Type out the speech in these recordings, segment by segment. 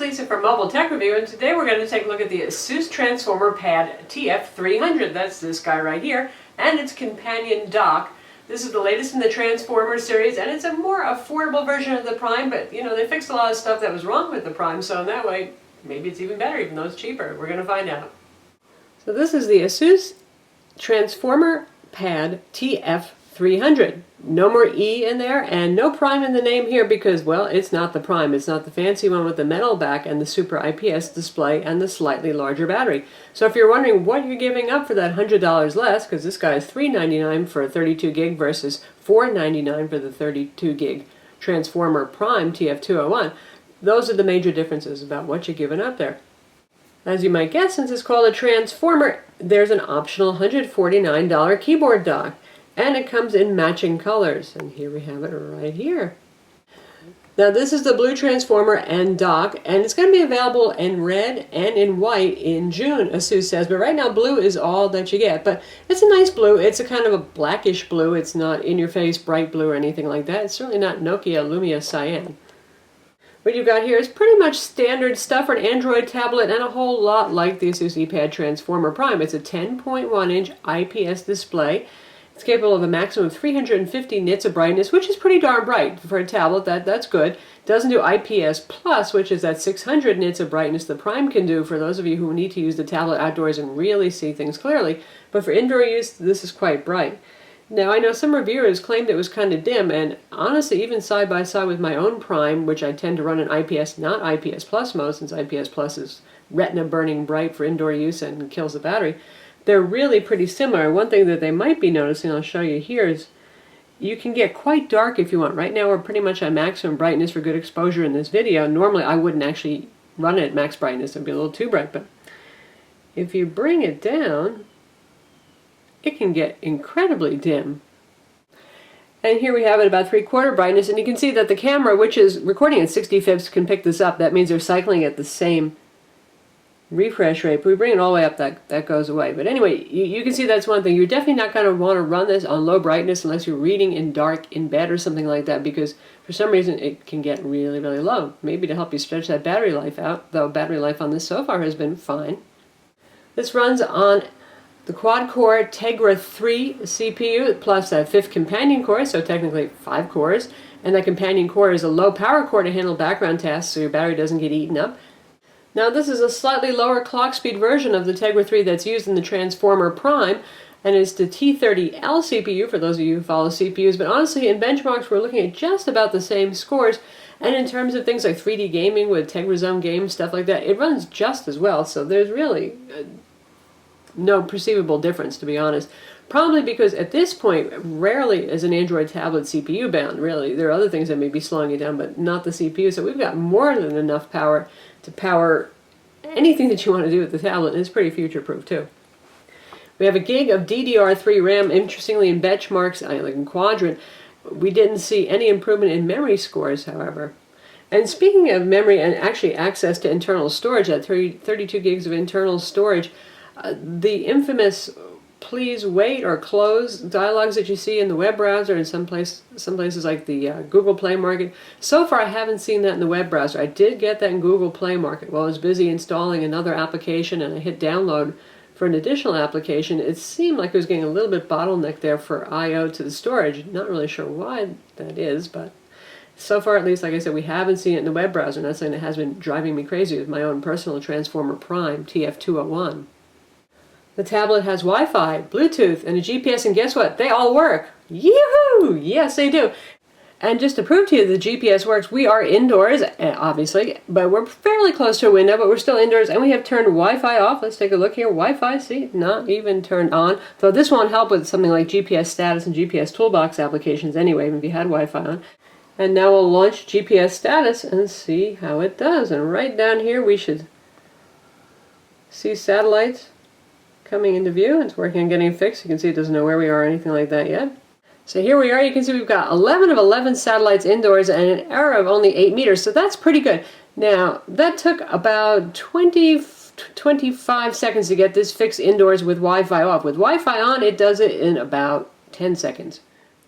Lisa from Mobile Tech Review, and today we're going to take a look at the Asus Transformer Pad TF300. That's this guy right here, and its companion dock. This is the latest in the Transformer series, and it's a more affordable version of the Prime, but you know, they fixed a lot of stuff that was wrong with the Prime, so in that way, maybe it's even better, even though it's cheaper. We're going to find out. So this is the Asus Transformer Pad TF300. No more E in there, and no Prime in the name here because, well, it's not the Prime. It's not the fancy one with the metal back and the super IPS display and the slightly larger battery. So if you're wondering what you're giving up for that $100 less, because this guy is $399 for a 32 gig versus $499 for the 32 gig Transformer Prime TF201, those are the major differences about what you're giving up there. As you might guess, since it's called a Transformer, there's an optional $149 keyboard dock. And it comes in matching colors, and here we have it right here. Now this is the blue Transformer and dock, and it's going to be available in red and in white in June, Asus says, but right now blue is all that you get. But it's a nice blue. It's a kind of a blackish blue. It's not in-your-face bright blue or anything like that. It's certainly not Nokia Lumia Cyan. What you've got here is pretty much standard stuff for an Android tablet and a whole lot like the Asus ePad Transformer Prime. It's a 10.1-inch IPS display. It's capable of a maximum of 350 nits of brightness, which is pretty darn bright for a tablet. That's good. It doesn't do IPS Plus, which is that 600 nits of brightness the Prime can do for those of you who need to use the tablet outdoors and really see things clearly. But for indoor use, this is quite bright. Now, I know some reviewers claimed it was kind of dim, and honestly, even side by side with my own Prime, which I tend to run in IPS, not IPS Plus mode, since IPS Plus is retina burning bright for indoor use and kills the battery, they're really pretty similar. One thing that they might be noticing, I'll show you here, is you can get quite dark if you want. Right now we're pretty much at maximum brightness for good exposure in this video. Normally I wouldn't actually run it at max brightness, it'd be a little too bright, but if you bring it down, it can get incredibly dim. And here we have it about 3/4 brightness, and you can see that the camera, which is recording at 60 fps, can pick this up. That means they're cycling at the same refresh rate. But we bring it all the way up, that goes away. But anyway, you can see that's one thing. You're definitely not going to want to run this on low brightness unless you're reading in dark in bed or something like that, because for some reason it can get really, really low. Maybe to help you stretch that battery life out, though battery life on this so far has been fine. This runs on the quad-core Tegra 3 CPU plus a 5th companion core, so technically 5 cores. And that companion core is a low power core to handle background tasks so your battery doesn't get eaten up. Now this is a slightly lower clock speed version of the Tegra 3 that's used in the Transformer Prime, and it's the T30L CPU for those of you who follow CPUs, but honestly in benchmarks we're looking at just about the same scores, and in terms of things like 3D gaming with Tegra Zone games, stuff like that, it runs just as well, so there's really no perceivable difference, to be honest. Probably because at this point, rarely is an Android tablet CPU bound, really. There are other things that may be slowing it down, but not the CPU, so we've got more than enough power to power anything that you want to do with the tablet, and it's pretty future-proof too. We have a gig of DDR3 RAM. Interestingly, in benchmarks, like in Quadrant, we didn't see any improvement in memory scores, however. And speaking of memory and actually access to internal storage, at 32 gigs of internal storage, the infamous please wait or close dialogues that you see in the web browser and some places like the Google Play Market. So far I haven't seen that in the web browser. I did get that in Google Play Market. While I was busy installing another application and I hit download for an additional application, it seemed like it was getting a little bit bottlenecked there for I/O to the storage. Not really sure why that is, but so far at least, like I said, we haven't seen it in the web browser, and that's something that has been driving me crazy with my own personal Transformer Prime TF201. The tablet has Wi-Fi, Bluetooth, and a GPS, and guess what? They all work! Yoo-hoo! Yes, they do! And just to prove to you that the GPS works, we are indoors, obviously, but we're fairly close to a window, but we're still indoors, and we have turned Wi-Fi off. Let's take a look here. Wi-Fi, see, not even turned on. Though this won't help with something like GPS status and GPS toolbox applications anyway, even if you had Wi-Fi on. And now we'll launch GPS status and see how it does. And right down here we should see satellites coming into view. It's working on getting fixed. You can see it doesn't know where we are or anything like that yet. So here we are. You can see we've got 11 of 11 satellites indoors and an error of only 8 meters. So that's pretty good. Now, that took about 25 seconds to get this fixed indoors with Wi-Fi off. With Wi-Fi on, it does it in about 10 seconds.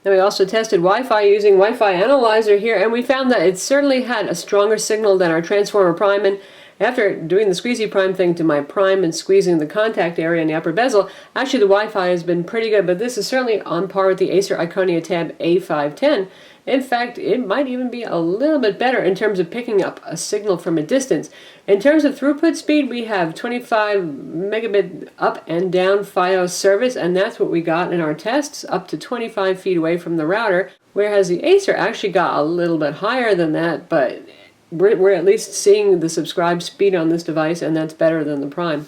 Then we also tested Wi-Fi using Wi-Fi Analyzer here, and we found that it certainly had a stronger signal than our Transformer Prime. And after doing the squeezy prime thing to my prime and squeezing the contact area in the upper bezel, actually the Wi-Fi has been pretty good, but this is certainly on par with the Acer Iconia Tab A510. In fact, it might even be a little bit better in terms of picking up a signal from a distance. In terms of throughput speed, we have 25 megabit up and down FiOS service, and that's what we got in our tests, up to 25 feet away from the router, whereas the Acer actually got a little bit higher than that, but we're at least seeing the subscribe speed on this device, and that's better than the Prime.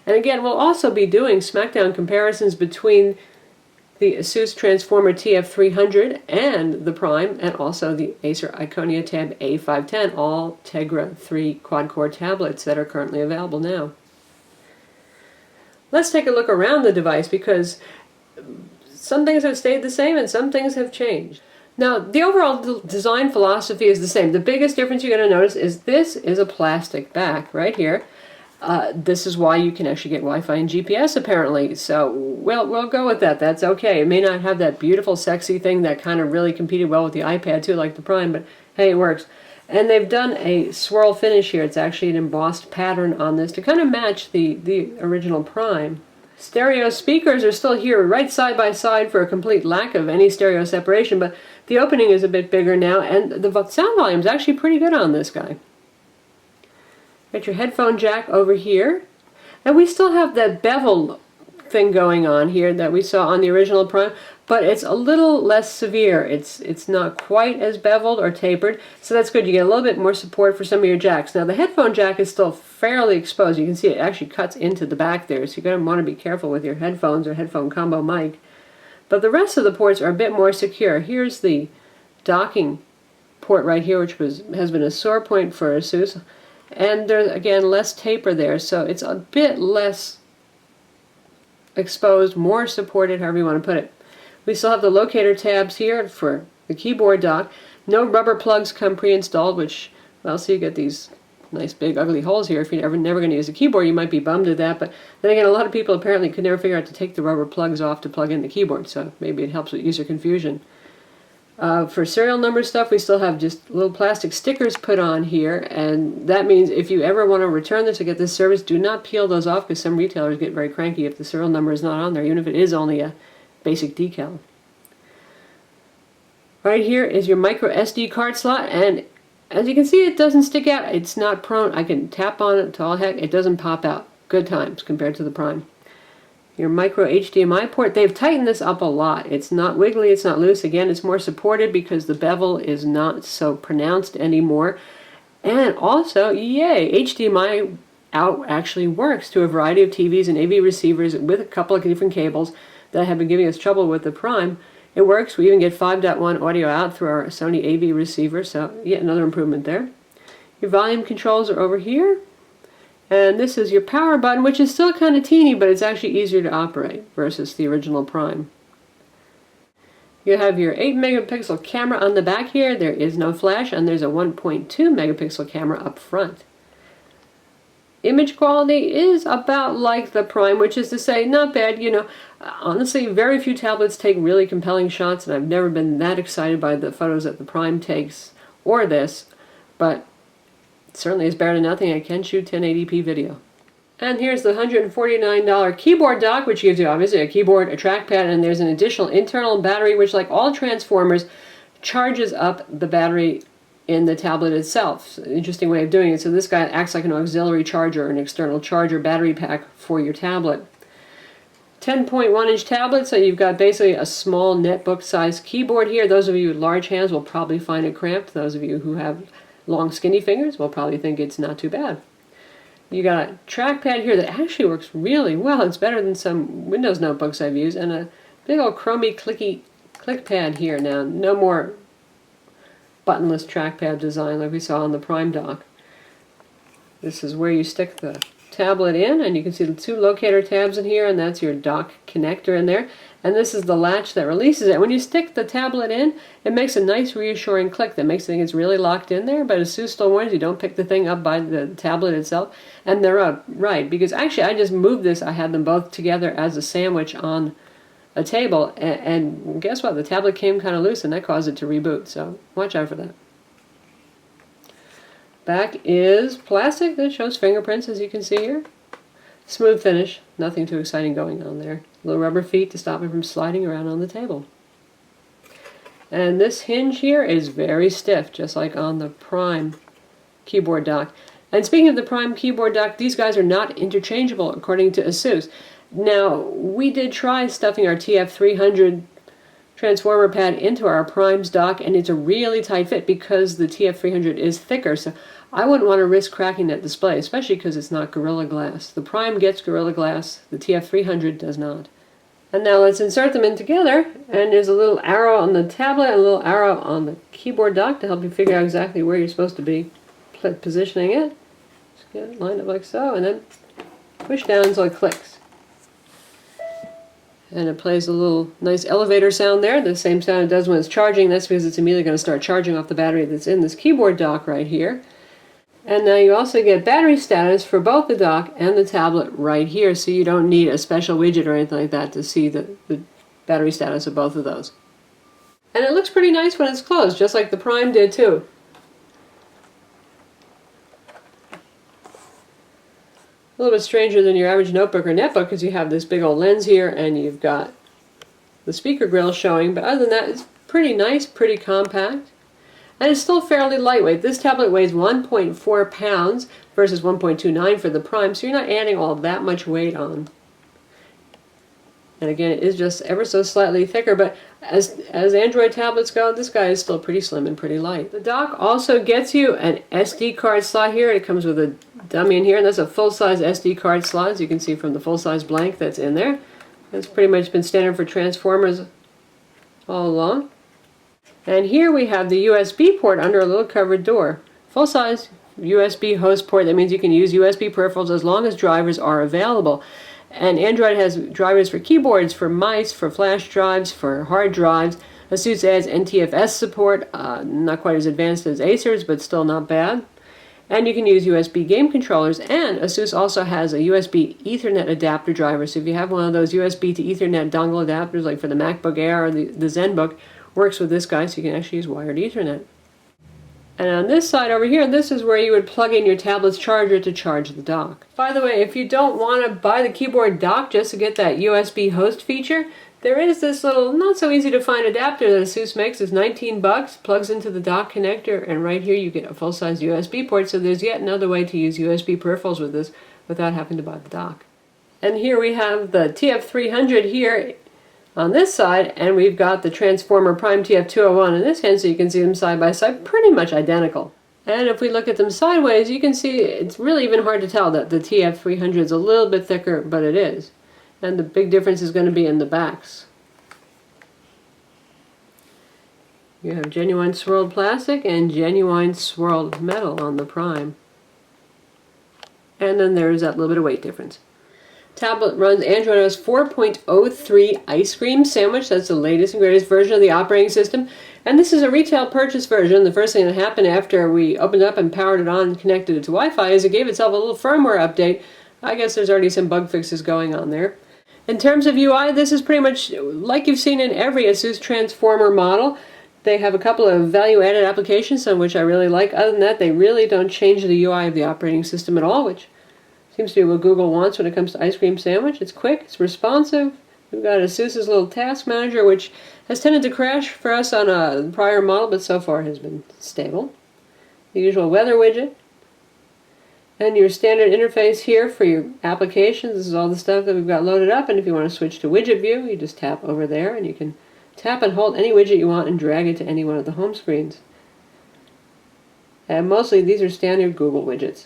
And again, we'll also be doing SmackDown comparisons between the Asus Transformer TF300 and the Prime, and also the Acer Iconia Tab A510, all Tegra 3 quad-core tablets that are currently available now. Let's take a look around the device, because some things have stayed the same and some things have changed. Now, the overall design philosophy is the same. The biggest difference you're going to notice is this is a plastic back right here. This is why you can actually get Wi-Fi and GPS apparently, so we'll go with that. That's okay. It may not have that beautiful, sexy thing that kind of really competed well with the iPad too, like the Prime, but hey, it works. And they've done a swirl finish here. It's actually an embossed pattern on this to kind of match the original Prime. Stereo speakers are still here right side by side for a complete lack of any stereo separation, but the opening is a bit bigger now, and the sound volume is actually pretty good on this guy. Got your headphone jack over here, and we still have that bevel thing going on here that we saw on the original Prime, but it's a little less severe. It's not quite as beveled or tapered, so that's good. You get a little bit more support for some of your jacks. Now the headphone jack is still fairly exposed. You can see it actually cuts into the back there, so you're going to want to be careful with your headphones or headphone combo mic. But the rest of the ports are a bit more secure. Here's the docking port right here, which has been a sore point for Asus. And there's, again, less taper there, so it's a bit less exposed, more supported, however you want to put it. We still have the locator tabs here for the keyboard dock. No rubber plugs come pre-installed, which, well, so you get these nice big ugly holes here. If you're never going to use a keyboard, you might be bummed at that, but then again, a lot of people apparently could never figure out to take the rubber plugs off to plug in the keyboard, so maybe it helps with user confusion. For serial number stuff, we still have just little plastic stickers put on here, and that means if you ever want to return this or get this service, do not peel those off, because some retailers get very cranky if the serial number is not on there, even if it is only a basic decal. Right here is your micro SD card slot, and as you can see, it doesn't stick out. It's not prone. I can tap on it to all heck. It doesn't pop out. Good times compared to the Prime. Your micro HDMI port, they've tightened this up a lot. It's not wiggly, it's not loose. Again, it's more supported because the bevel is not so pronounced anymore. And also, yay, HDMI out actually works to a variety of TVs and AV receivers with a couple of different cables that have been giving us trouble with the Prime. It works. We even get 5.1 audio out through our Sony AV receiver, so yet another improvement there. Your volume controls are over here. And this is your power button, which is still kind of teeny, but it's actually easier to operate versus the original Prime. You have your 8 megapixel camera on the back here. There is no flash, and there's a 1.2 megapixel camera up front. Image quality is about like the Prime, which is to say, not bad. You know, honestly, very few tablets take really compelling shots, and I've never been that excited by the photos that the Prime takes, or this, but certainly is better than nothing. I can shoot 1080p video. And here's the $149 keyboard dock, which gives you obviously a keyboard, a trackpad, and there's an additional internal battery, which, like all Transformers, charges up the battery in the tablet itself. An interesting way of doing it. So this guy acts like an auxiliary charger, an external charger battery pack for your tablet. 10.1-inch tablet, so you've got basically a small netbook-sized keyboard here. Those of you with large hands will probably find it cramped. Those of you who have long skinny fingers will probably think it's not too bad. You got a trackpad here that actually works really well. It's better than some Windows notebooks I've used, and a big old chromy clicky click pad here now. No more buttonless trackpad design like we saw on the Prime dock. This is where you stick the tablet in, and you can see the two locator tabs in here, and that's your dock connector in there. And this is the latch that releases it. When you stick the tablet in, it makes a nice reassuring click that makes it think it's really locked in there, but Asus still warns you, don't pick the thing up by the tablet itself. And they're right, because actually I just moved this. I had them both together as a sandwich on a table, and guess what? The tablet came kind of loose, and that caused it to reboot, so watch out for that. Back is plastic that shows fingerprints, as you can see here. Smooth finish, nothing too exciting going on there. Little rubber feet to stop it from sliding around on the table. And this hinge here is very stiff, just like on the Prime keyboard dock. And speaking of the Prime keyboard dock, these guys are not interchangeable according to Asus. Now, we did try stuffing our TF300 transformer pad into our Prime's dock, and it's a really tight fit because the TF300 is thicker, so I wouldn't want to risk cracking that display, especially because it's not Gorilla Glass. The Prime gets Gorilla Glass, the TF300 does not. And now let's insert them in together, and there's a little arrow on the tablet and a little arrow on the keyboard dock to help you figure out exactly where you're supposed to be positioning it. Just get it lined up like so, and then push down until it clicks. And it plays a little nice elevator sound there, the same sound it does when it's charging. That's because it's immediately going to start charging off the battery that's in this keyboard dock right here. And now you also get battery status for both the dock and the tablet right here, so you don't need a special widget or anything like that to see the battery status of both of those. And it looks pretty nice when it's closed, just like the Prime did too. A little bit stranger than your average notebook or netbook because you have this big old lens here and you've got the speaker grill showing, but other than that it's pretty nice, pretty compact, and it's still fairly lightweight. This tablet weighs 1.4 pounds versus 1.29 for the Prime, so you're not adding all that much weight on. And again, it is just ever so slightly thicker, but as Android tablets go, this guy is still pretty slim and pretty light. The dock also gets you an SD card slot here. It comes with a dummy in here, and that's a full-size SD card slot, as you can see from the full-size blank that's in there. That's pretty much been standard for transformers all along. And here we have the USB port under a little covered door. Full-size USB host port. That means you can use USB peripherals as long as drivers are available. And Android has drivers for keyboards, for mice, for flash drives, for hard drives. Asus adds NTFS support, not quite as advanced as Acer's, but still not bad. And you can use USB game controllers, and Asus also has a USB Ethernet adapter driver, so if you have one of those USB to Ethernet dongle adapters, like for the MacBook Air or the ZenBook, works with this guy, so you can actually use wired Ethernet. And on this side over here, this is where you would plug in your tablet's charger to charge the dock. By the way, if you don't want to buy the keyboard dock just to get that USB host feature, there is this little not so easy to find adapter that Asus makes. It's 19 bucks, plugs into the dock connector, and right here you get a full-size USB port, so there's yet another way to use USB peripherals with this without having to buy the dock. And here we have the TF300 here on this side, and we've got the Transformer Prime TF201 in this hand, so you can see them side by side, pretty much identical. And if we look at them sideways, you can see it's really even hard to tell that the TF300 is a little bit thicker, but it is. And the big difference is going to be in the backs. You have genuine swirled plastic and genuine swirled metal on the Prime. And then there's that little bit of weight difference. Tablet runs Android OS 4.03 Ice Cream Sandwich. That's the latest and greatest version of the operating system. And this is a retail purchase version. The first thing that happened after we opened up and powered it on and connected it to Wi-Fi is it gave itself a little firmware update. I guess there's already some bug fixes going on there. In terms of UI, this is pretty much like you've seen in every Asus Transformer model. They have a couple of value-added applications, some which I really like. Other than that, they really don't change the UI of the operating system at all, which seems to be what Google wants when it comes to Ice Cream Sandwich. It's quick, it's responsive. We've got Asus's little task manager, which has tended to crash for us on a prior model, but so far has been stable. The usual weather widget. And your standard interface here for your applications. This is all the stuff that we've got loaded up, and if you want to switch to widget view, you just tap over there, and you can tap and hold any widget you want and drag it to any one of the home screens. And mostly these are standard Google widgets.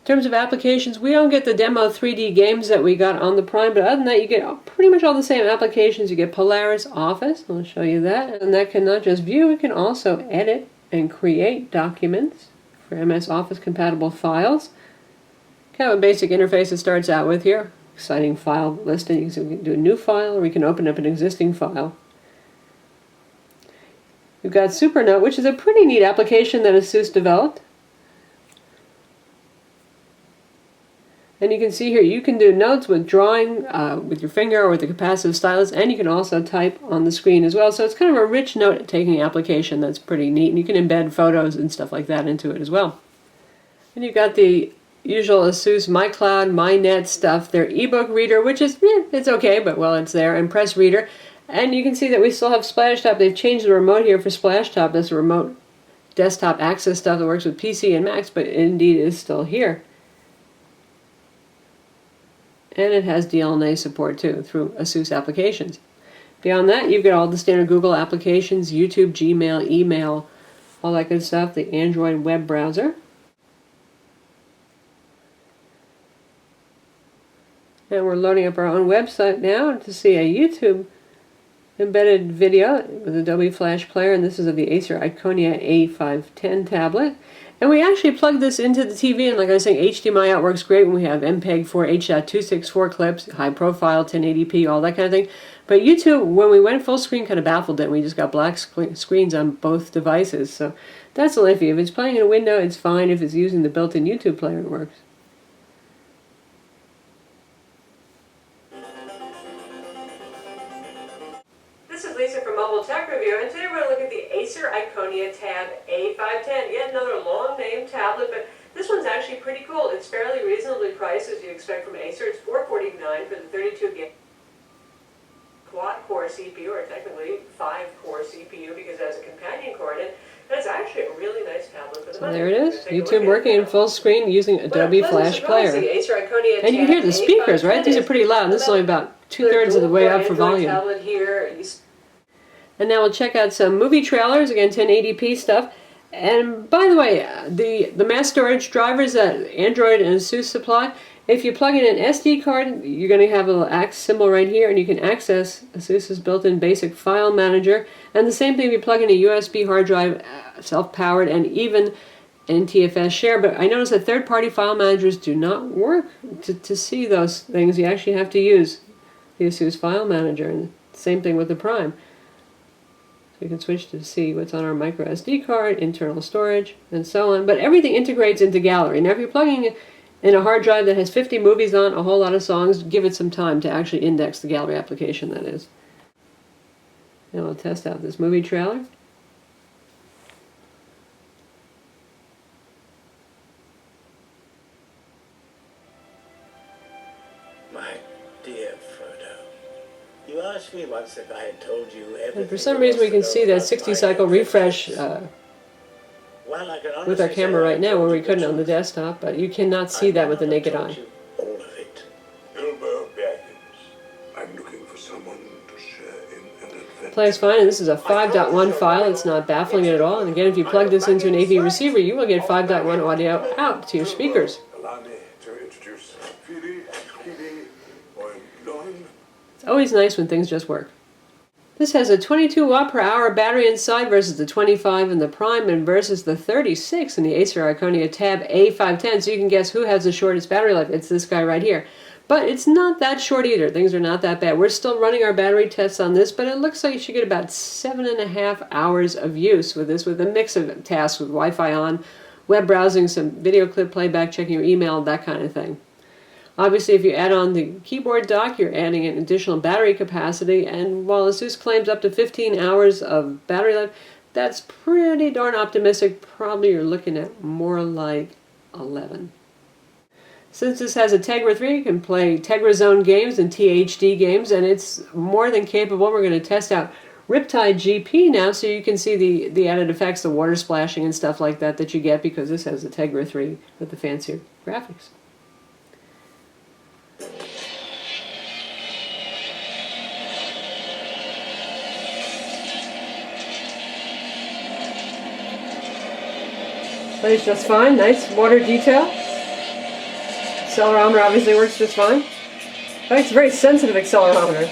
In terms of applications, we don't get the demo 3D games that we got on the Prime, but other than that, you get pretty much all the same applications. You get Polaris Office, I'll show you that, and that can not just view, it can also edit and create documents for MS Office compatible files. Kind of a basic interface it starts out with here. Exciting file listing. So we can do a new file, or we can open up an existing file. We've got Supernote, which is a pretty neat application that Asus developed. And you can see here, you can do notes with drawing with your finger or with the capacitive stylus, and you can also type on the screen as well. So it's kind of a rich note-taking application that's pretty neat. And you can embed photos and stuff like that into it as well. And you've got the usual Asus MyCloud, MyNet stuff. Their Ebook Reader, which is, it's okay, but well, it's there. And Press Reader. And you can see that we still have SplashTop. They've changed the remote here for SplashTop. That's a remote desktop access stuff that works with PC and Macs, but indeed is still here. And it has DLNA support too through Asus applications. Beyond that, you've got all the standard Google applications, YouTube, Gmail, email, all that good stuff, the Android web browser. And we're loading up our own website now to see a YouTube embedded video with Adobe Flash Player, and this is of the Acer Iconia A510 tablet. And we actually plug this into the TV, and like I was saying, HDMI out works great when we have MPEG-4, H.264 clips, high profile, 1080p, all that kind of thing. But YouTube, when we went full screen, kind of baffled it. We just got black screens on both devices, so that's a little iffy. If it's playing in a window, it's fine. If it's using the built-in YouTube player, it works. This is Lisa from Mobile Tech Review, and today we're going to look at the Acer Iconia Tab A510. Yet another long-name tablet, but this one's actually pretty cool. It's fairly reasonably priced, as you expect from Acer. It's $449 for the 32GB quad-core CPU, or technically 5-core CPU, because it has a companion core in it. And it's actually a really nice tablet for the money. There it is. YouTube working in full screen using Adobe Flash Player. And you can hear the speakers, right? These are pretty loud. And this is only about 2/3 of the way up for volume. And now we'll check out some movie trailers, again 1080p stuff. And by the way, the mass storage drivers that Android and Asus supply, if you plug in an SD card, you're going to have a little X symbol right here, and you can access Asus's built-in basic file manager. And the same thing if you plug in a USB hard drive, self-powered, and even NTFS share. But I noticed that third-party file managers do not work to see those things. You actually have to use the Asus file manager, and same thing with the Prime. We can switch to see what's on our micro SD card, internal storage, and so on. But everything integrates into Gallery. Now if you're plugging in a hard drive that has 50 movies on, a whole lot of songs, give it some time to actually index the Gallery application, that is. Now we'll test out this movie trailer. My dear Frodo, you asked me once if I had told you everything. And for some reason we can see that 60-cycle refresh with our camera right now, where we couldn't on the desktop, but you cannot see that with the naked eye. All of it. I'm looking for someone to share in an adventure. Plays fine, and this is a 5.1 file. It's not baffling at all. And again, if you plug this into an AV receiver, you will get 5.1 audio out to your speakers. Allow me to introduce Philly, Kitty, Oin. It's always nice when things just work. This has a 22 watt per hour battery inside versus the 25 in the Prime and versus the 36 in the Acer Iconia Tab A510. So you can guess who has the shortest battery life. It's this guy right here. But it's not that short either. Things are not that bad. We're still running our battery tests on this, but it looks like you should get about 7.5 hours of use with this, with a mix of tasks with Wi-Fi on, web browsing, some video clip playback, checking your email, that kind of thing. Obviously, if you add on the keyboard dock, you're adding an additional battery capacity, and while Asus claims up to 15 hours of battery life, that's pretty darn optimistic. Probably you're looking at more like 11. Since this has a Tegra 3, you can play Tegra Zone games and THD games, and it's more than capable. We're going to test out Riptide GP now, so you can see the added effects, the water splashing and stuff like that that you get because this has the Tegra 3 with the fancier graphics. Plays just fine, nice water detail. Accelerometer obviously works just fine. It's a very sensitive accelerometer.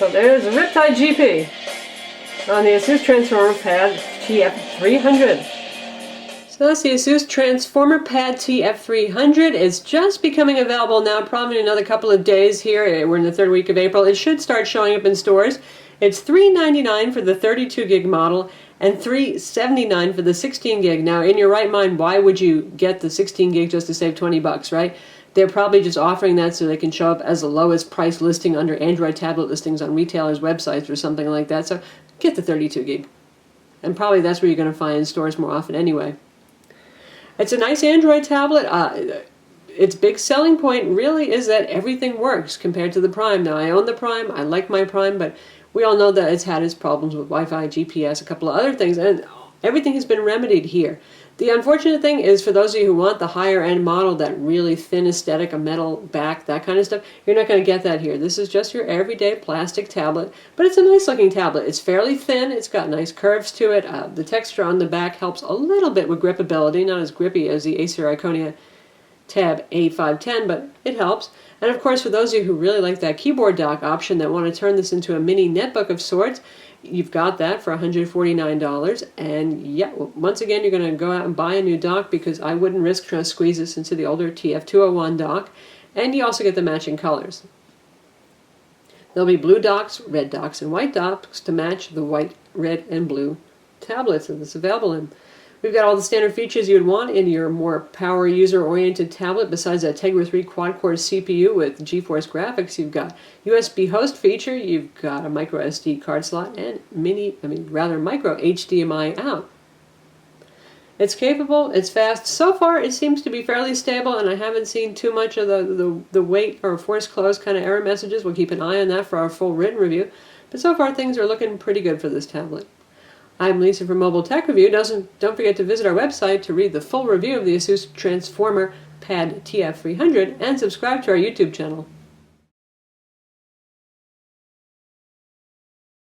So there's a Riptide GP on the Asus Transformer Pad TF300. So that's the Asus Transformer Pad TF300. It's just becoming available now, probably in another couple of days here. We're in the third week of April. It should start showing up in stores. It's $399 for the 32 gig model and $379 for the 16 gig. Now, in your right mind, why would you get the 16 gig just to save 20 bucks, right? They're probably just offering that so they can show up as the lowest price listing under Android tablet listings on retailers' websites or something like that. So get the 32 gig. And probably that's where you're going to find in stores more often anyway. It's a nice Android tablet. Its big selling point really is that everything works compared to the Prime. Now, I own the Prime. I like my Prime, but we all know that it's had its problems with Wi-Fi, GPS, a couple of other things, and everything has been remedied here. The unfortunate thing is, for those of you who want the higher end model, that really thin aesthetic, a metal back, that kind of stuff, you're not going to get that here. This is just your everyday plastic tablet, but it's a nice looking tablet. It's fairly thin, it's got nice curves to it. The texture on the back helps a little bit with gripability, not as grippy as the Acer Iconia Tab A510, but it helps. And of course, for those of you who really like that keyboard dock option that want to turn this into a mini netbook of sorts, you've got that for $149. And yeah, once again, you're going to go out and buy a new dock, because I wouldn't risk trying to squeeze this into the older TF201 dock. And you also get the matching colors. There'll be blue docks, red docks, and white docks to match the white, red, and blue tablets that it's available in. We've got all the standard features you'd want in your more power user-oriented tablet. Besides that Tegra 3 quad-core CPU with GeForce graphics, you've got USB host feature, you've got a micro SD card slot, and micro HDMI out. It's capable, it's fast. So far, it seems to be fairly stable, and I haven't seen too much of the wait or force close kind of error messages. We'll keep an eye on that for our full written review. But so far, things are looking pretty good for this tablet. I'm Lisa from Mobile Tech Review. Don't forget to visit our website to read the full review of the Asus Transformer Pad TF300 and subscribe to our YouTube channel.